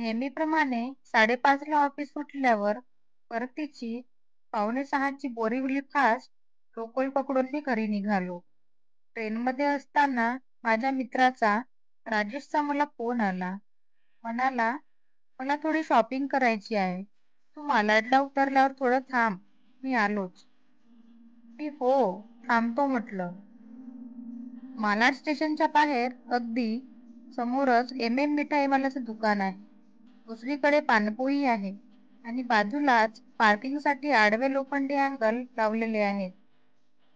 नेहमीप्रमाणे 5:30ला office सुटल्यावर परतीची 5:45ची Borivali fast local पकडून मी घरी निघालो. ट्रेनमध्ये असताना माझ्या मित्राचा राजेशचा मला फोन आला. म्हणाला, "मला थोडी शॉपिंग करायची आहे. तू मालाडला उतरल्यावर थोडं थांब. मी आलोच." मी "हो, थांबतो" म्हटलं. मालाड स्टेशनच्या बाहेर अगदी समोरच एम मिठाईवाल्याचं दुकान आहे. दुसरीकडे पानपोई आहे आणि बाजूलाच पार्किंगसाठी आडवे लोखंडी अँगल लावलेले आहेत.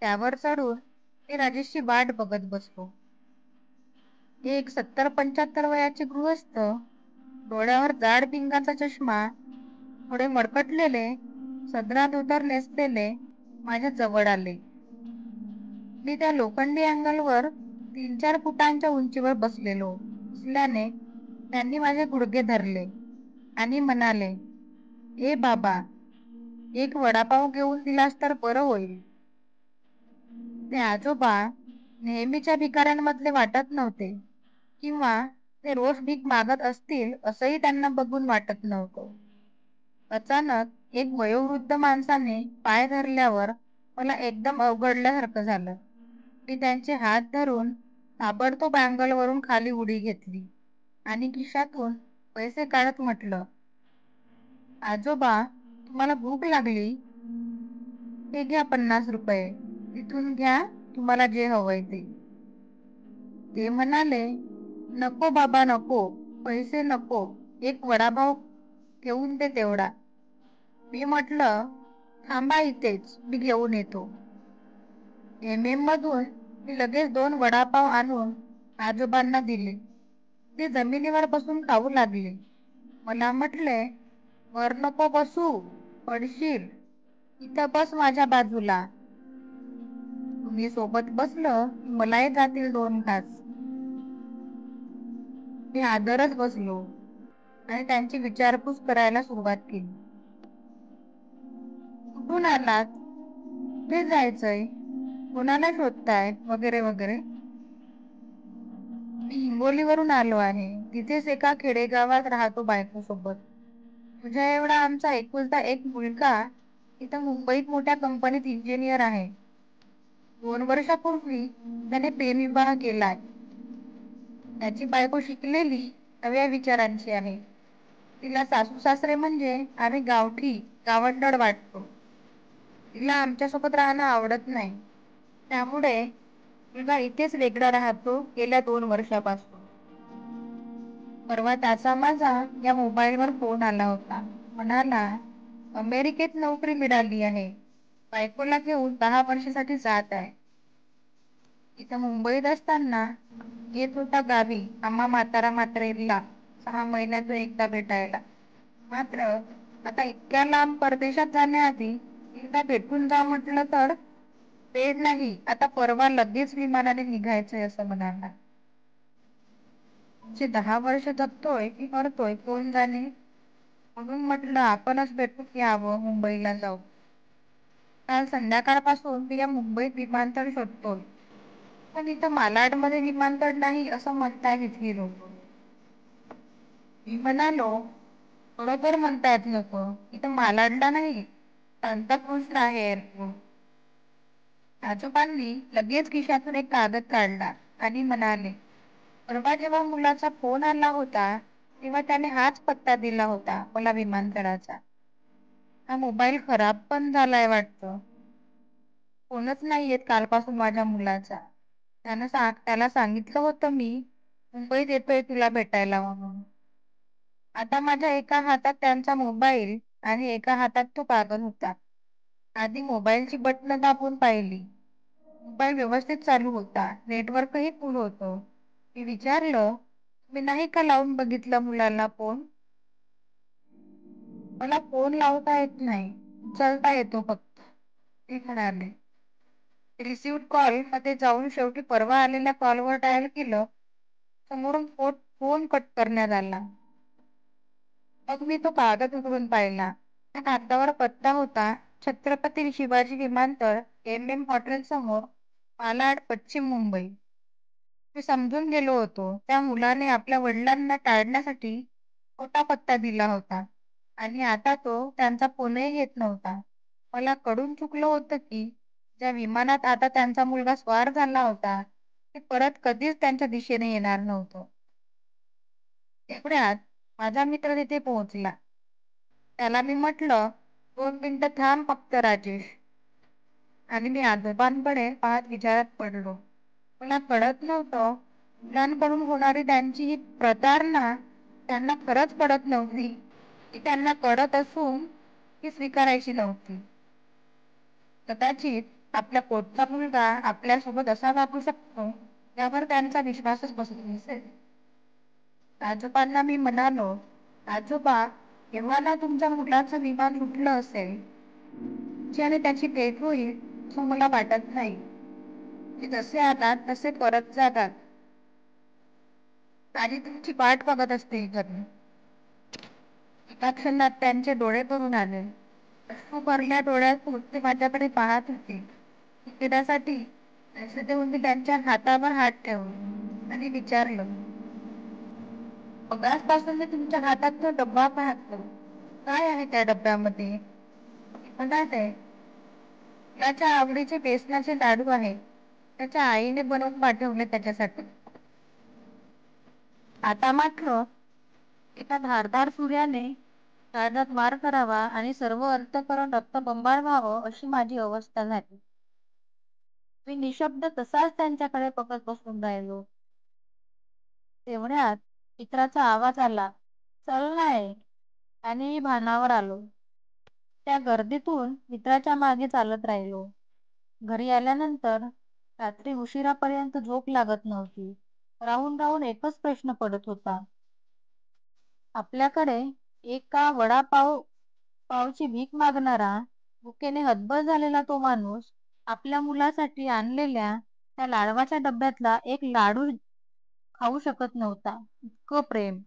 त्यावर चढून मी राजेशची वाट बघत बसलो. एक 70-75 वयाचे गृहस्थ, डोळ्यावर जाड भिंगाचा चष्मा, थोडे मडकटलेले, सदरा धोतर नेसलेले माझ्या जवळ आले. मी त्या लोखंडी अँगलवर 3-4 फुटांच्या उंचीवर बसलेलो असल्याने त्यांनी माझे गुडघे धरले आणि म्हणाले, "ए बाबा, एक वडापाव घेऊन दिलास तर बरं होईल." ते आजोबा नेहमीच्या भिकाऱ्यांमधले वाटत नव्हते किंवा ते रोज भीक मागत असतील असंही त्यांना बघून वाटत नव्हतं. अचानक एक वयोवृद्ध माणसाने पाय धरल्यावर मला एकदम अवघडल्यासारखं झालं. मी त्यांचे हात धरून ताबडतोब अँगलवरून खाली उडी घेतली आणि खिशातून पैसे काढत म्हटलं, "आजोबा, तुम्हाला भूक लागली? हे घ्या 50 रुपये. इथून घ्या, तुम्हाला जे हवंय ते." ते म्हणाले, "नको बाबा नको, पैसे नको. एक वडापाव घेऊन दे तेवढा." मी म्हटलं, "थांबा इथेच, मी घेऊन येतो." मधून मी लगेच 2 वडापाव आणून आजोबांना दिले. ते जमिनीवर बसून खाऊ लागले. मला म्हटले, "वर नको बसू, पडशील. इथं बस माझ्या बाजूला. तुम्ही सोबत बसलं की मलाही जातील 2 घास." मी आदरच बसलो आणि त्यांची विचारपूस करायला सुरुवात केली. "कुठून आलात? कुठे जायचंय? कोणाला शोधताय? वगैरे वगैरे." "मी हिंगोलीवरून आलो आहे. तिथेच एका खेडेगावात राहतो बायकोसोबत. तुझ्या एवढा आमचा एकुलता एक मुलगा इथं मुंबईत मोठ्या कंपनीत इंजिनियर आहे. 2 वर्षापूर्वी त्याने प्रेमविवाह केलाय. त्याची बायको शिकलेली, नव्या विचारांची आहे. तिला सासू-सासरे म्हणजे आम्ही गावठी, गावंढळ वाटतो. तिला आमच्यासोबत राहणं आवडत नाही. त्यामुळे मुलगा इथेच वेगळा राहतो गेल्या 2 वर्षापासून." परवा त्याचा माझा या मोबाईलवर फोन आला होता. म्हणाला, "अमेरिकेत नोकरी मिळाली आहे. बायकोला घेऊन 10 वर्षासाठी जात आहे." इथं मुंबईत असताना येत होता गावी आम्हा म्हातारा-म्हातारीला 6 महिन्यातून एकदा भेटायला. मात्र आता इतक्या लांब परदेशात जाण्याआधी एकदा भेटून जा म्हटलं तर वेळ नाही, आता परवा लगेच विमानाने निघायचंय असं म्हणाला. "पुढचे 10 वर्ष जगतोय की मरतोय कोण जाणे, म्हणून म्हटलं आपणच भेटून यावं, मुंबईला जाऊ." काल संध्याकाळपासून मी या मुंबईत विमानतळ शोधतोय. पण इथं मालाडमध्ये विमानतळ नाही असं म्हणतायत इथली लोक. मी म्हणालो, "बरोबर म्हणतायत लोक. इथं मालाडला नाही, सांताक्रूझला आहे एअरपोर्ट." आजोबांनी लगेच खिशातून एक कागद काढला आणि म्हणाले, "परवा जेव्हा मुलाचा फोन आला होता तेव्हा त्याने हाच पत्ता दिला होता मला विमानतळाचा. हा मोबाईल खराब पण झालाय वाटतं. फोनच नाही येत कालपासून माझ्या मुलाचा. त्याला सांगितलं होतं मी मुंबईत येतोय तुला भेटायला म्हणून." आता माझ्या एका हातात त्यांचा मोबाईल आणि एका हातात तो कागद होता. आधी मोबाईलची बटणं दाबून पाहिली. मोबाईल व्यवस्थित चालू होता. नेटवर्कही फुल होतं. मी विचारलं, "तुम्ही नाही का लावून बघितलं मुलाला फोन?" "मला फोन लावता येत नाही. उचलता येतो फक्त," ते म्हणाले. रिसिव्हड कॉल मध्ये जाऊन शेवटी परवा आलेल्या कॉलवर डायल केलं. समोरून फोन कट करण्यात आला. मग मी तो कागद उघडून पाहिला. त्या कागदावर पत्ता होता छत्रपती शिवाजी विमानतळ, हॉटेल समोर, मालाड, पश्चिम मुंबई. मी समजून गेलो होतो त्या मुलाने आपल्या वडिलांना टाळण्यासाठी खोटा पत्ता दिला होता आणि आता तो त्यांचा फोनही घेत नव्हता. मला कळून चुकलं होतं की ज्या विमानात आता त्यांचा मुलगा स्वार झाला होता, ते परत कधीच त्यांच्या दिशेने येणार नव्हतं. तेवढ्यात माझा मित्र तिथे पोहोचला. त्याला मी म्हटलं, "2 मिनिटं थांब फक्त राजेश." आणि मी आजोबांकडे पाहत विचारात पडलो. मला कळत नव्हतं, मुलांकडून होणारी त्यांची ही प्रतारणा त्यांना खरंच कळत नव्हती, की त्यांना कळत असून ती स्वीकारायची नव्हती. कदाचित आपल्या पोटचा मुलगा आपल्यासोबत असा वागू शकतो, यावर त्यांचा विश्वासच बसत नसेल. आजोबांना मी म्हणालो, "आजोबा, केव्हा ना तुमच्या मुलाचं विमान उडलं असेल, ज्याने त्याची भेट होईल असं मला वाटत नाही. ते जसे आलात तसे परत जातात आणि तुमची वाट बघत असते घरी." एका क्षणात त्यांचे डोळे भरून आले. अश्रू भरल्या डोळ्यात ते माझ्याकडे पाहत होते. तिकिटासाठी पैसे देऊन मी त्यांच्या हातावर हात ठेवला आणि विचारलं, "मगाचपासून मी तुमच्या हातात तो डब्बा पाहतो. काय आहे त्या डब्यामध्ये?" म्हणाले, "त्याच्या आवडीचे बेसनाचे लाडू आहेत. त्याच्या आईने बनवून पाठवले त्याच्यासाठी." आता मात्र एका धारदार सूर्याने काळजात वार करावा आणि सर्व अंतःकरण रक्तबंबाळ व्हावं अशी माझी अवस्था झाली. मी निशब्द तसाच त्यांच्याकडे बघत बसून राहिलो. तेवढ्यात मित्राचा आवाज आला, "चल नाही." आणि मी भानावर आलो. त्या गर्दीतून मित्राच्या मागे चालत राहिलो. घरी आल्यानंतर रात्री उशिरापर्यंत झोप लागत नव्हती. राहून राहून एकच प्रश्न पडत होता. आपल्याकडे एका पावची भीक मागणारा, भुकेने हतबल झालेला तो माणूस आपल्या मुलासाठी आणलेल्या त्या लाडवाच्या डब्यातला एक लाडू खाऊ शकत नव्हता. इतकं प्रेम.